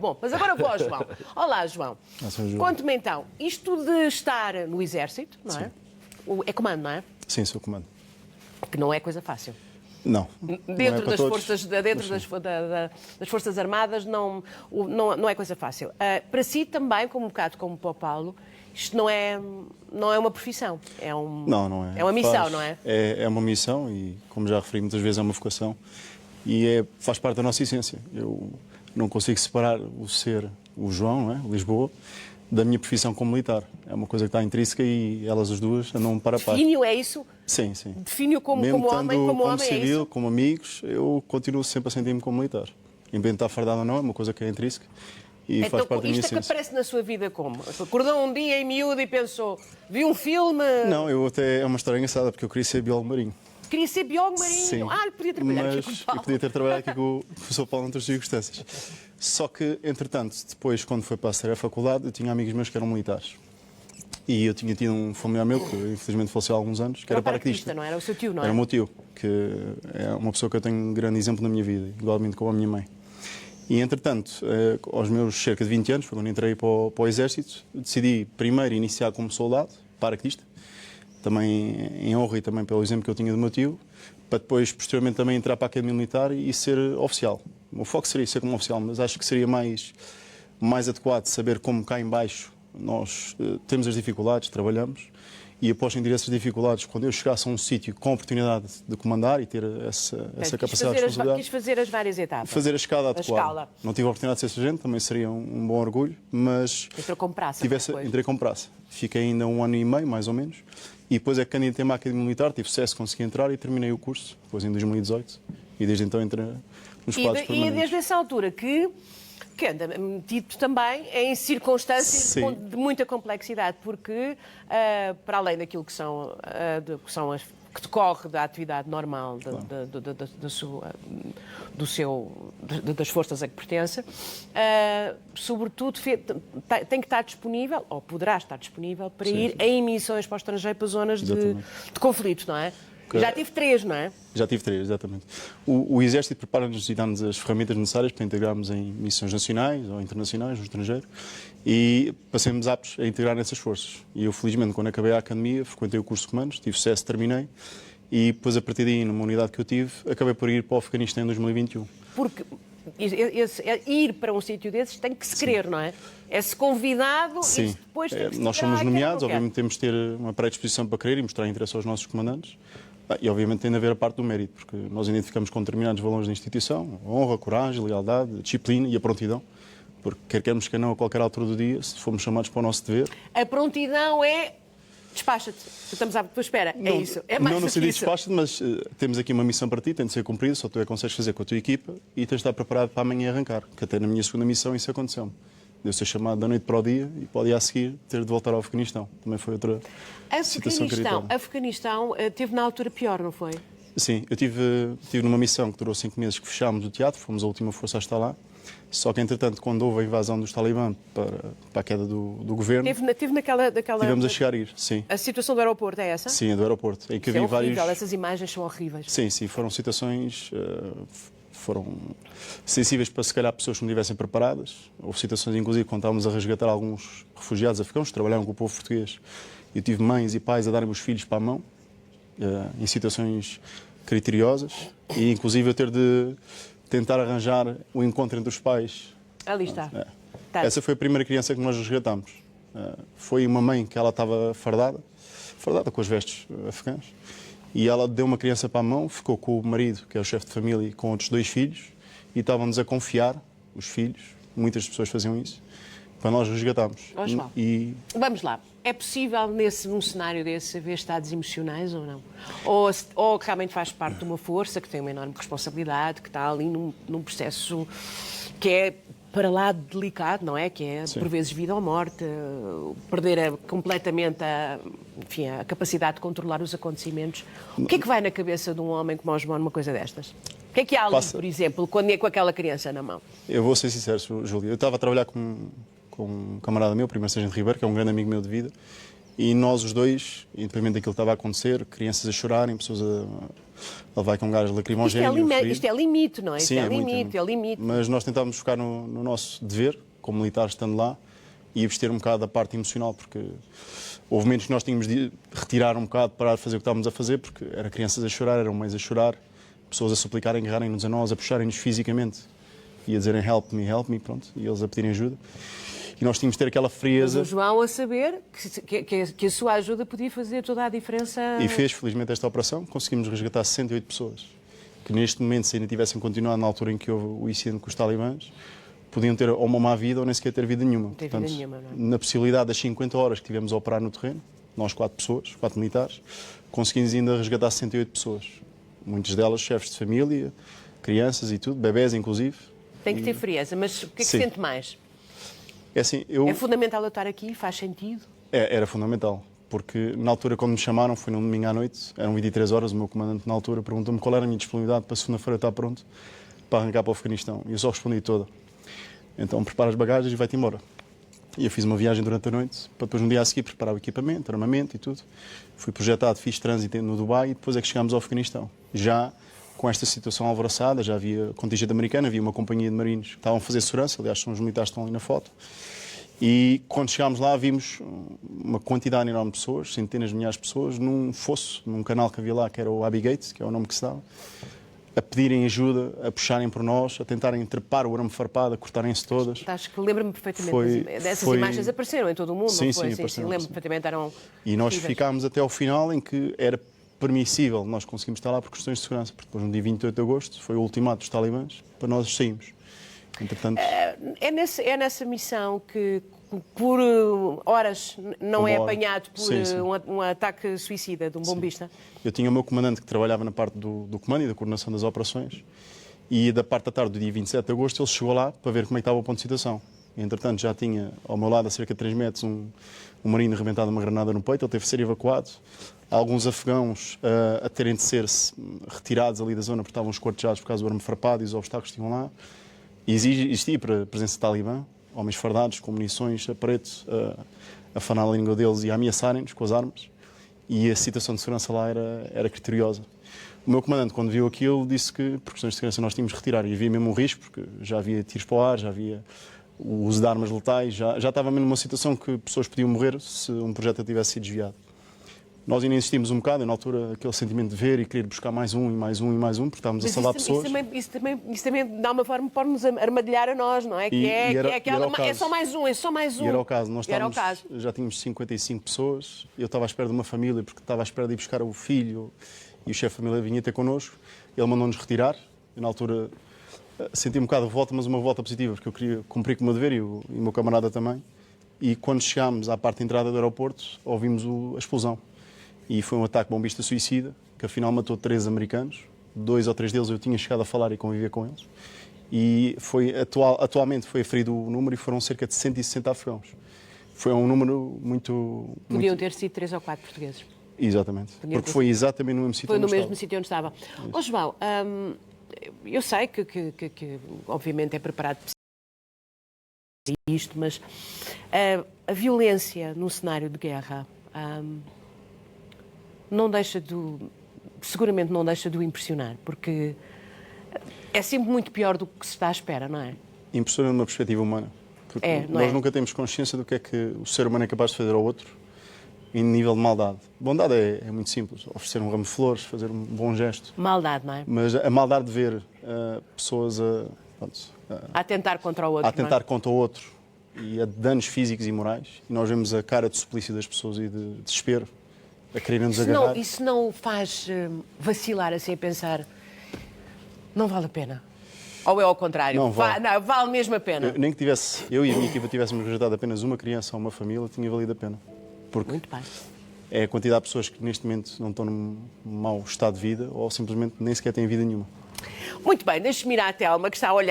Bom, mas agora vou ao João. Olá, João. Conte-me então, isto de estar no Exército, não é? É comando, não é? Sim, sou comando. Que não é coisa fácil. Não. Dentro não é das forças, das Forças Armadas não é coisa fácil. Para si também, como um bocado como para o Paulo, isto não é uma profissão, não é. É uma missão, não é? É uma missão e, como já referi muitas vezes, é uma vocação e faz parte da nossa essência. Eu não consigo separar o ser o João, não é? O Lisboa, da minha profissão como militar. É uma coisa que está intrínseca e elas as duas andam para a par. Define-o, é isso? Sim, sim. Define-o como homem, como civil, é isso? como amigos, eu continuo sempre a sentir-me como militar. Independente de estar fardado ou não, é uma coisa que é intrínseca e faz parte da minha essência. Isto é que aparece na sua vida como? Acordou um dia em miúdo e pensou, vi um filme... Não, é uma história engraçada, porque eu queria ser biólogo marinho. Queria ser biólogo marinho. Sim, Podia trabalhar aqui com o Paulo. eu podia ter trabalhado aqui com o professor Paulo noutras circunstâncias. Só que, entretanto, depois, quando foi para a faculdade, eu tinha amigos meus que eram militares. E eu tinha tido um familiar meu, que infelizmente faleceu há alguns anos, que era paraquedista. Não era o seu tio, não é? Era o meu tio, que é uma pessoa que eu tenho um grande exemplo na minha vida, igualmente com a minha mãe. E, entretanto, aos meus cerca de 20 anos, foi quando entrei para o Exército, decidi primeiro iniciar como soldado, paraquedista, também em honra e também pelo exemplo que eu tinha do meu tio, para depois, posteriormente, também entrar para a Academia Militar e ser oficial. O meu foco seria ser como oficial, mas acho que seria mais adequado saber como cá em baixo nós temos as dificuldades, trabalhamos, e após entender essas dificuldades, quando eu chegasse a um sítio com a oportunidade de comandar e ter essa capacidade de responsabilidade... Quis fazer as várias etapas. Fazer a escada adequada. Não tive a oportunidade de ser sargento, também seria um bom orgulho, mas... Entrou com praça. Entrei com praça. Fiquei ainda 1 ano e meio, mais ou menos, e depois é que candidatei-me à Academia Militar, tive sucesso, consegui entrar e terminei o curso, depois em 2018, e desde então entrei nos quadros permanentes. E é desde essa altura que anda metido também em circunstâncias de muita complexidade, porque, para além daquilo que que decorre da atividade normal das forças a que pertence, sobretudo tem que estar disponível, ou poderá estar disponível, para ir em missões para o estrangeiro, para zonas de conflito, não é? Já tive 3, não é? Já tive 3, exatamente. O Exército prepara-nos e dá-nos as ferramentas necessárias para integrarmos em missões nacionais ou internacionais, no estrangeiro, e para sermos aptos a integrar nessas forças. E eu, felizmente, quando acabei a academia, frequentei o curso de comandos, tive sucesso, terminei, e depois, a partir daí, numa unidade que eu tive, acabei por ir para o Afeganistão em 2021. Porque ir para um sítio desses tem que se querer, não é? É-se convidado e depois tem que se nós somos nomeados, obviamente temos de ter uma predisposição para querer e mostrar interesse aos nossos comandantes. E, obviamente, tem de haver a parte do mérito, porque nós identificamos com determinados valores da instituição, a honra, a coragem, a lealdade, a disciplina e a prontidão, porque quer queremos que não, a qualquer altura do dia, se formos chamados para o nosso dever... A prontidão é... Despacha-te. Estamos à tua espera. É isso. É mais não no sentido de isso. despacha-te, mas temos aqui uma missão para ti, tem de ser cumprida, só tu é que consegues fazer com a tua equipa e tens de estar preparado para amanhã arrancar, que até na minha segunda missão isso aconteceu-me. Deu ser chamado da noite para o dia e para o dia a seguir ter de voltar ao Afeganistão. Também foi outra situação caritária. Afeganistão teve na altura pior, não foi? Sim, eu tive numa missão que durou 5 meses, que fechámos o teatro, fomos a última força a estar lá. Só que, entretanto, quando houve a invasão dos Talibã para a queda do governo... Teve naquela... Tivemos a chegar a ir, sim. A situação do aeroporto é essa? Sim, a do aeroporto. Em que havia horrível, vários... essas imagens são horríveis. Sim, foram situações... foram sensíveis para, se calhar, pessoas que não estivessem preparadas. Houve situações, inclusive, quando estávamos a resgatar alguns refugiados afegãos que trabalhavam com o povo português. Eu tive mães e pais a darem os filhos para a mão, em situações criteriosas, e, inclusive, eu ter de tentar arranjar o encontro entre os pais. Ali está. Essa foi a primeira criança que nós resgatámos. Foi uma mãe que ela estava fardada com as vestes afegãs, e ela deu uma criança para a mão, ficou com o marido, que é o chefe de família, e com outros 2 filhos, e estavam-nos a confiar os filhos, muitas pessoas faziam isso, para nós resgatarmos. Vamos lá. É possível, num cenário desse, haver estados emocionais ou não? Ou realmente faz parte de uma força que tem uma enorme responsabilidade, que está ali num processo que é para lá delicado, não é? Que é, por vezes, vida ou morte, perder completamente a capacidade de controlar os acontecimentos. O que é que vai na cabeça de um homem como o João numa coisa destas? O que é que há ali, por exemplo, quando é com aquela criança na mão? Eu vou ser sincero, Júlia. Eu estava a trabalhar com um camarada meu, o primeiro sargento Ribeiro, que é um grande amigo meu de vida, E nós os dois, independente daquilo que estava a acontecer, crianças a chorarem, pessoas a levar com gás lacrimogéneo. Isto é limite, não é? Sim, Isto é muito, limite, é limite. Mas nós tentávamos focar no nosso dever, como militares estando lá, e abster um bocado da parte emocional, porque houve momentos que nós tínhamos de retirar um bocado, parar de fazer o que estávamos a fazer, porque eram crianças a chorar, eram mães a chorar, pessoas a suplicarem, agarrarem-nos a nós, a puxarem-nos fisicamente e a dizerem help me, pronto, e eles a pedirem ajuda. E nós tínhamos de ter aquela frieza. Mas o João a saber que a sua ajuda podia fazer toda a diferença. E fez, felizmente, esta operação. Conseguimos resgatar 68 pessoas, que neste momento, se ainda tivessem continuado na altura em que houve o incidente com os talibãs, podiam ter ou uma má vida ou nem sequer ter vida nenhuma. Portanto, vida nenhuma, não é? Na possibilidade das 50 horas que tivemos a operar no terreno, nós 4 pessoas, 4 militares, conseguimos ainda resgatar 68 pessoas. Muitas delas chefes de família, crianças e tudo, bebés inclusive. Tem que ter frieza, mas o que é que sente mais? É assim, É fundamental eu estar aqui? Faz sentido? Era fundamental, porque na altura quando me chamaram, foi num domingo à noite, eram 23 horas, o meu comandante na altura perguntou-me qual era a minha disponibilidade para segunda-feira estar pronto para arrancar para o Afeganistão. E eu só respondi toda. Então prepara as bagagens e vai-te embora. E eu fiz uma viagem durante a noite, para depois no dia a seguir preparar o equipamento, armamento e tudo. Fui projetado, fiz trânsito no Dubai e depois é que chegámos ao Afeganistão. Já com esta situação alvoroçada, já havia contingente americano, havia uma companhia de marinos que estavam a fazer segurança, aliás são os militares que estão ali na foto. E quando chegámos lá vimos uma quantidade enorme de pessoas, centenas de milhares de pessoas, num fosso, num canal que havia lá, que era o Abbey Gate, que é o nome que se dava, a pedirem ajuda, a puxarem por nós, a tentarem trepar o arame farpado, a cortarem-se todas. Acho que lembro-me perfeitamente dessas imagens apareceram em todo o mundo, sim, não foi? Sim, lembro-me perfeitamente, eram E nós terríveis. ficámos até ao final em que era permissível, nós conseguimos estar lá por questões de segurança, porque depois no dia 28 de agosto foi o ultimato dos talibãs para nós sairmos. Entretanto, É nessa missão que por horas não é apanhado por um ataque suicida de um bombista? Eu tinha o meu comandante que trabalhava na parte do comando e da coordenação das operações e da parte da tarde do dia 27 de agosto ele chegou lá para ver como é que estava o ponto de situação. E, entretanto, já tinha ao meu lado, a cerca de 3 metros, um marino arrebentado uma granada no peito, ele teve de ser evacuado. Há alguns afegãos a terem de ser retirados ali da zona porque estavam esquartejados por causa do arame farpado e os obstáculos que tinham lá. E existia para a presença talibã, homens fardados com munições a preto, a falar a língua deles e a ameaçarem-nos com as armas. E a situação de segurança lá era criteriosa. O meu comandante, quando viu aquilo, disse que, por questões de segurança, nós tínhamos de retirar. E havia mesmo um risco, porque já havia tiros para o ar, já havia o uso de armas letais, já estava mesmo numa situação que pessoas podiam morrer se um projeto tivesse sido desviado. Nós ainda insistimos um bocado, na altura, aquele sentimento de ver e querer buscar mais um, e mais um, e mais um, porque estávamos a salvar pessoas. Isso também, de alguma forma, pode-nos armadilhar a nós, não é? É só mais um, é só mais um. E era o caso. Nós já tínhamos 55 pessoas, eu estava à espera de uma família, porque estava à espera de ir buscar o filho, e o chefe de família vinha ter connosco. Ele mandou-nos retirar. Eu, na altura, senti um bocado de revolta, mas uma revolta positiva, porque eu queria cumprir com o meu dever e o meu camarada também. E quando chegámos à parte de entrada do aeroporto, ouvimos a explosão. E foi um ataque bombista-suicida, que afinal matou 3 americanos. 2 ou 3 deles eu tinha chegado a falar e conviver com eles. E atualmente foi aferido o número e foram cerca de 160 afegãos. Foi um número muito... Podiam ter sido 3 ou 4 portugueses. Exatamente, porque foi exatamente no mesmo sítio onde estava. Foi no mesmo sítio onde estava. Ó João, eu sei que obviamente é preparado para isto, mas a violência num cenário de guerra... seguramente não deixa de o impressionar, porque é sempre muito pior do que se está à espera, não é? Impressiona numa perspectiva humana. Porque nós nunca temos consciência do que é que o ser humano é capaz de fazer ao outro em nível de maldade. Bondade é muito simples. Oferecer um ramo de flores, fazer um bom gesto. Maldade, não é? Mas a maldade de ver pessoas a atentar contra o outro. A atentar contra o outro e a danos físicos e morais. E nós vemos a cara de suplício das pessoas e de desespero. A quererem-nos agarrar. Isso não faz vacilar assim a pensar, não vale a pena? Ou é ao contrário? Não vale. Vale mesmo a pena? Nem que eu e a minha equipa tivéssemos resgatado apenas uma criança ou uma família, tinha valido a pena. Porque muito bem. É a quantidade de pessoas que neste momento não estão num mau estado de vida ou simplesmente nem sequer têm vida nenhuma. Muito bem, deixe-me ir à Telma, que está a olhar.